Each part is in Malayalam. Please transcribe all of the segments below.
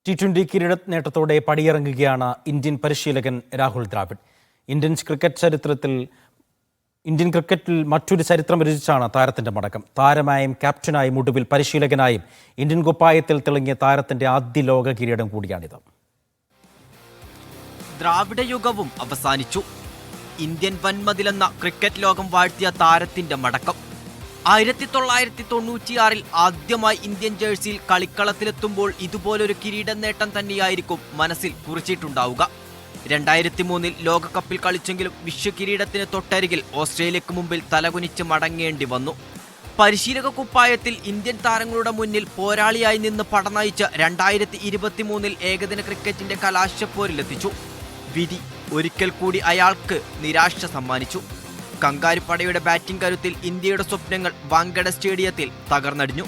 T20 കിരീട നേട്ടത്തോടെ പടിയിറങ്ങുകയാണ് ഇന്ത്യൻ പരിശീലകൻ രാഹുൽ ദ്രാവിഡ്. ഇന്ത്യൻ ക്രിക്കറ്റിൽ മറ്റൊരു ചരിത്രം രചിച്ചാണ് താരത്തിന്റെ മടക്കം. താരമായും ക്യാപ്റ്റനായും ഒടുവിൽ പരിശീലകനായും ഇന്ത്യൻ കുപ്പായത്തിൽ തിളങ്ങിയ താരത്തിന്റെ ആദ്യ ലോക കിരീടം കൂടിയാണിത്. ദ്രാവിഡ യുഗവും അവസാനിച്ചു. ഇന്ത്യൻ വൻമതിലെന്ന ക്രിക്കറ്റ് ലോകം വാഴ്ത്തിയ താരത്തിന്റെ മടക്കം. 1996 ആദ്യമായി ഇന്ത്യൻ ജേഴ്സിയിൽ കളിക്കളത്തിലെത്തുമ്പോൾ ഇതുപോലൊരു കിരീട നേട്ടം തന്നെയായിരിക്കും മനസ്സിൽ കുറിച്ചിട്ടുണ്ടാവുക. 2003 ലോകകപ്പിൽ കളിച്ചെങ്കിലും വിശ്വകിരീടത്തിന് തൊട്ടരികിൽ ഓസ്ട്രേലിയക്ക് മുമ്പിൽ തലകുനിച്ച് മടങ്ങേണ്ടി വന്നു. പരിശീലക കുപ്പായത്തിൽ ഇന്ത്യൻ താരങ്ങളുടെ മുന്നിൽ പോരാളിയായി നിന്ന് പടനയിച്ച് 2023 ഏകദിന ക്രിക്കറ്റിന്റെ കലാശപ്പോരിലെത്തിച്ചു. വിധി ഒരിക്കൽ കൂടി അയാൾക്ക് നിരാശ സമ്മാനിച്ചു. കങ്കാരുപ്പടയുടെ ബാറ്റിംഗ് കരുത്തിൽ ഇന്ത്യയുടെ സ്വപ്നങ്ങൾ വാങ്കഡെ സ്റ്റേഡിയത്തിൽ തകർന്നടിഞ്ഞു.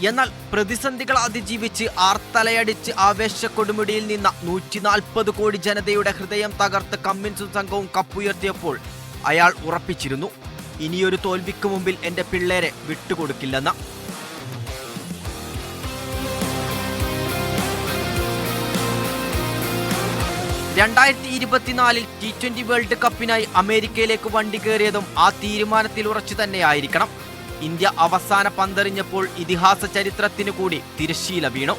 എന്നാൽ പ്രതിസന്ധികൾ അതിജീവിച്ച് ആർത്തലയടിച്ച് ആവേശ കൊടുമുടിയിൽ നിന്ന 140 കോടി ജനതയുടെ ഹൃദയം തകർത്ത് കമ്മിൻസും സംഘവും കപ്പുയർത്തിയപ്പോൾ അയാൾ ഉറപ്പിച്ചിരുന്നു, ഇനിയൊരു തോൽവിക്ക് മുമ്പിൽ എൻ്റെ പിള്ളേരെ വിട്ടുകൊടുക്കില്ലെന്ന്. T20 വേൾഡ് കപ്പിനായി അമേരിക്കയിലേക്ക് വണ്ടി കയറിയതും ആ തീരുമാനത്തിൽ ഉറച്ചു തന്നെയായിരിക്കണം. ഇന്ത്യ അവസാന പന്തെറിഞ്ഞപ്പോൾ ഇതിഹാസ ചരിത്രത്തിനു കൂടി തിരശ്ശീല വീണു.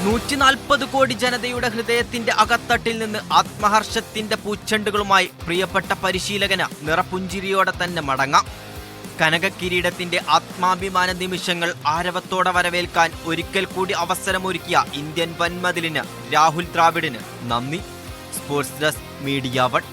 $140 കോടി ജനതയുടെ ഹൃദയത്തിന്റെ അകത്തട്ടിൽ നിന്ന് ആത്മഹർഷത്തിന്റെ പൂച്ചെണ്ടുകളുമായി പ്രിയപ്പെട്ട പരിശീലകന് നിറപുഞ്ചിരിയോടെ തന്നെ മടങ്ങാം. കനക കിരീടത്തിന്റെ ആത്മാഭിമാന നിമിഷങ്ങൾ ആരവത്തോടെ വരവേൽക്കാൻ ഒരിക്കൽ കൂടി അവസരമൊരുക്കിയ ഇന്ത്യൻ വൻമതിലിന് രാഹുൽ ദ്രാവിഡിന് നന്ദി. Sports desk, media 1.